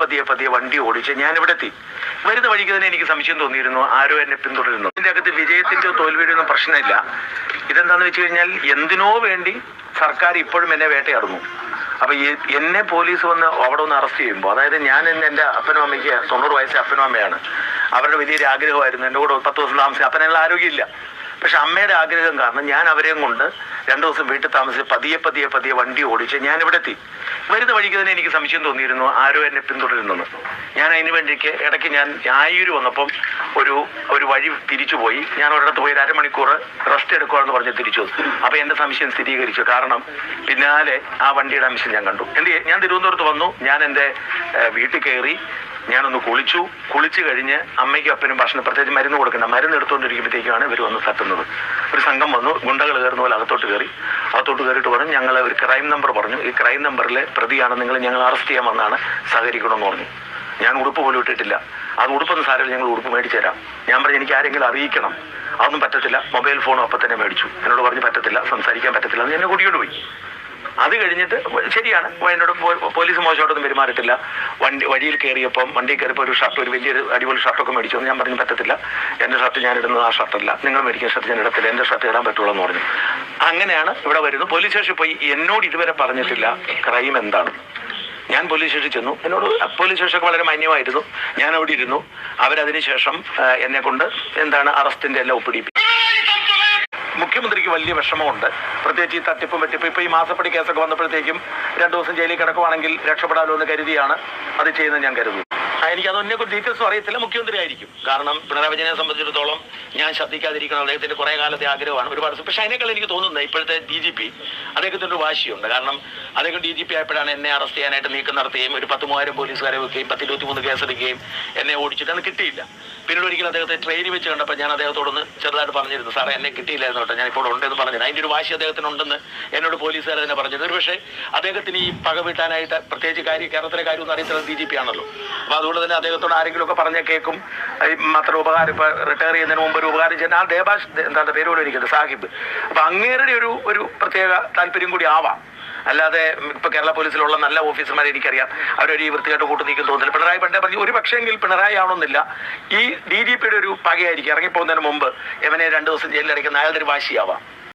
പതിയെ വണ്ടി ഓടിച്ച് ഞാൻ ഇവിടെ എത്തി. വരുന്ന വഴിക്ക് തന്നെ എനിക്ക് സംശയം തോന്നിയിരുന്നു, ആരോ എന്നെ പിന്തുടരുന്നു. ഇതിൻ്റെ അകത്ത് വിജയത്തിൻ്റെയോ തോൽവിയുടെ ഒന്നും പ്രശ്നമില്ല. ഇതെന്താണെന്ന് വെച്ച് കഴിഞ്ഞാൽ എന്തിനോ വേണ്ടി സർക്കാർ ഇപ്പോഴും എന്നെ വേട്ടയാടുന്നു. അപ്പം എന്നെ പോലീസ് വന്ന് അവിടെ ഒന്ന് അറസ്റ്റ് ചെയ്യുമ്പോൾ, അതായത് ഞാൻ എൻ്റെ അപ്പനും അമ്മയ്ക്ക് 90 വയസ്സ് അപ്പനും അമ്മയാണ്. അവരുടെ വലിയൊരു ആഗ്രഹമായിരുന്നു എൻ്റെ കൂടെ 10 ദിവസം താമസിക്കുക. അപ്പനുള്ള ആരോഗ്യമില്ല. പക്ഷെ അമ്മയുടെ ആഗ്രഹം കാരണം ഞാൻ അവരെയും കൊണ്ട് 2 ദിവസം വീട്ടിൽ താമസിച്ച് പതിയെ വണ്ടി ഓടിച്ച് ഞാൻ ഇവിടെ എത്തി. വരുന്ന വഴിക്ക് തന്നെ എനിക്ക് സംശയം തോന്നിയിരുന്നു, ആരോ എന്നെ പിന്തുടരുന്നെന്ന്. ഞാൻ അതിന് വേണ്ടിക്ക് ഇടയ്ക്ക് ഞാൻ ആയൂര് വന്നപ്പം ഒരു വഴി തിരിച്ചുപോയി. ഞാൻ ഒരിടത്ത് പോയി 1/2 മണിക്കൂർ റെസ്റ്റ് എടുക്കുകയെന്ന് പറഞ്ഞ് തിരിച്ചു. അപ്പോൾ എൻ്റെ സംശയം സ്ഥിരീകരിച്ചു. കാരണം പിന്നാലെ ആ വണ്ടിയുടെ അംശം ഞാൻ കണ്ടു. ഞാൻ തിരുവനന്തപുരത്ത് വന്നു. ഞാൻ എൻ്റെ വീട്ടിൽ കയറി, ഞാനൊന്ന് കുളിച്ച് കഴിഞ്ഞ് അമ്മയ്ക്കും അപ്പനും ഭക്ഷണം പ്രത്യേകിച്ച് മരുന്ന് കൊടുക്കണം. മരുന്ന് എടുത്തുകൊണ്ടിരിക്കുമ്പോഴത്തേക്കാണ് ഇവർ വന്ന് തട്ടുന്നത്. ഒരു സംഘം വന്നു, ഗുണ്ടകൾ കയറുന്ന പോലെ അകത്തോട്ട് കയറിയിട്ട് പറഞ്ഞു, ഞങ്ങൾ ഒരു ക്രൈം നമ്പർ പറഞ്ഞു, ഈ ക്രൈം നമ്പറിൽ പ്രതിയാണ് നിങ്ങൾ, ഞങ്ങൾ അറസ്റ്റ് ചെയ്യാൻ വന്നാണ്, സഹകരിക്കണമെന്ന് പറഞ്ഞു. ഞാൻ ഉടുപ്പ് പോലും ഇട്ടിട്ടില്ല. അത് ഉടുപ്പൊന്നും സാരമില്ല, ഞങ്ങൾ ഉടുപ്പ് മേടിച്ചു തരാം. ഞാൻ പറഞ്ഞു എനിക്ക് ആരെങ്കിലും അറിയിക്കണം. അതൊന്നും പറ്റത്തില്ല. മൊബൈൽ ഫോണും അപ്പം തന്നെ മേടിച്ചു. എന്നോട് പറഞ്ഞ് പറ്റത്തില്ല, സംസാരിക്കാൻ പറ്റത്തില്ല എന്ന് എന്നെ കൂട്ടിക്കൊണ്ട് പോയി. അത് കഴിഞ്ഞിട്ട് ശരിയാണ്, എന്നോട് പോലീസ് മോശമായിട്ടൊന്നും പെരുമാറിയിട്ടില്ല. വഴിയിൽ കയറിയപ്പം വണ്ടിയിൽ കയറിയപ്പോൾ ഒരു ഷർട്ട്, ഒരു വലിയൊരു അടിപൊളി ഷർട്ടൊക്കെ മേടിച്ചു. ഞാൻ പറഞ്ഞു പറ്റത്തില്ല, എൻ്റെ ഷർട്ട് ഞാൻ ഇടുന്നത് ആ ഷർട്ടല്ല, നിങ്ങൾ മേടിക്കുന്ന ഷർട്ട് ഞാൻ ഇടത്തില്ല, എൻ്റെ ഷർട്ട് ഇടാൻ പറ്റുള്ളൂ എന്ന് പറഞ്ഞു. അങ്ങനെയാണ് ഇവിടെ വരുന്നു. പോലീസ് സ്റ്റേഷനിൽ പോയി എന്നോട് ഇതുവരെ പറഞ്ഞിട്ടില്ല ക്രൈം എന്താണ്. ഞാൻ പോലീസ് സ്റ്റേഷനിൽ ചെന്നു. എന്നോട് പോലീസ് സ്റ്റേഷനൊക്കെ വളരെ മാന്യമായിരുന്നു. ഞാൻ അവിടെ ഇരുന്നു. അവരതിന് ശേഷം എന്നെ കൊണ്ട് അറസ്റ്റിൻ്റെ എല്ലാം ഒപ്പിടിപ്പിച്ചു. മുഖ്യമന്ത്രിക്ക് വലിയ വിഷമമുണ്ട്, പ്രത്യേകിച്ച് ഈ തട്ടിപ്പും വെട്ടിപ്പും. ഇപ്പോൾ ഈ മാസപ്പടി കേസൊക്കെ വന്നപ്പോഴത്തേക്കും 2 ദിവസം ജയിലിൽ കിടക്കുവാണെങ്കിൽ രക്ഷപ്പെടാമല്ലോ എന്ന് കരുതിയാണ് അത് ചെയ്യുന്നത് ഞാൻ കരുതുന്നു. എനിക്കതൊന്നിനെക്കുറിച്ച് ഡീറ്റെയിൽസും അറിയത്തില്ല. മുഖ്യമന്ത്രി ആയിരിക്കും. കാരണം പിണറായി വിജയനെ സംബന്ധിച്ചിടത്തോളം ഞാൻ ശ്രദ്ധിക്കാതിരിക്കണം അദ്ദേഹത്തിൻ്റെ കുറേ കാലത്തെ ആഗ്രഹമാണ് ഒരുപാട്. പക്ഷേ അതിനേക്കാൾ എനിക്ക് തോന്നുന്നത് ഇപ്പോഴത്തെ DGP അദ്ദേഹത്തിൻ്റെ ഒരു വാശിയുണ്ട്. കാരണം അദ്ദേഹം DGP ആയപ്പോഴാണ് എന്നെ അറസ്റ്റ് ചെയ്യാനായിട്ട് നീക്കം നടത്തുകയും ഒരു 10,000 പോലീസുകാരെ വെക്കുകയും 1023 കേസെടുക്കുകയും എന്നെ ഓടിച്ചിട്ടാണ് കിട്ടിയില്ല. പിന്നീട് ഒരിക്കലും അദ്ദേഹത്തെ ട്രെയിനിൽ വെച്ച് കണ്ടപ്പോൾ ഞാൻ അദ്ദേഹത്തോടൊന്ന് ചെറുതായിട്ട് പറഞ്ഞിരുന്നു, സാറേ എന്നെ കിട്ടിയില്ലായിരുന്നു കേട്ടോ, ഞാൻ ഇപ്പോൾ ഉണ്ടെന്ന് പറഞ്ഞത്. അതിൻ്റെ ഒരു വാശി അദ്ദേഹത്തിനുണ്ടെന്ന് എന്നോട് പോലീസുകാർ തന്നെ പറഞ്ഞിരുന്നു. ഒരു പക്ഷേ അദ്ദേഹത്തിന് ഈ പക വീട്ടാനായിട്ട് പ്രത്യേകിച്ച് കേരളത്തിലെ കാര്യമൊന്നും അറിയത്തുള്ള DGP ആണല്ലോ. അപ്പോൾ അതുകൊണ്ട് തന്നെ അദ്ദേഹത്തോട് ആരെങ്കിലുമൊക്കെ പറഞ്ഞ കേൾക്കും. മാത്രം ഉപകാരം, ഇപ്പോൾ റിട്ടയർ ചെയ്യുന്നതിന് മുമ്പ് ഒരു ഉപകാരം ചെയ്യുന്ന ആ ദേബാഷ് പേര് പോലും ഇരിക്കുന്നത് സാഹിബ്. അപ്പോൾ അങ്ങേരുടെ ഒരു പ്രത്യേക താല്പര്യം കൂടി ആവാം. അല്ലാതെ ഇപ്പോൾ കേരള പോലീസിലുള്ള നല്ല ഓഫീസർമാരെ എനിക്കറിയാം, അവരൊരു വൃത്തിയായിട്ട് കൂട്ടു നീക്കും തോന്നില്ല. പിണറായി പണ്ടേ പറഞ്ഞു ഒരു പക്ഷേങ്കിൽ പിണറായി ആവണമെന്നില്ല, ഈ DGPയുടെ ഒരു പകയായിരിക്കും. ഇറങ്ങിപ്പോകുന്നതിന് മുമ്പ് എവനെ 2 ദിവസം ജയിലിൽ അടയ്ക്കുന്ന അയാളുടെ ഒരു വാശിയാവാം.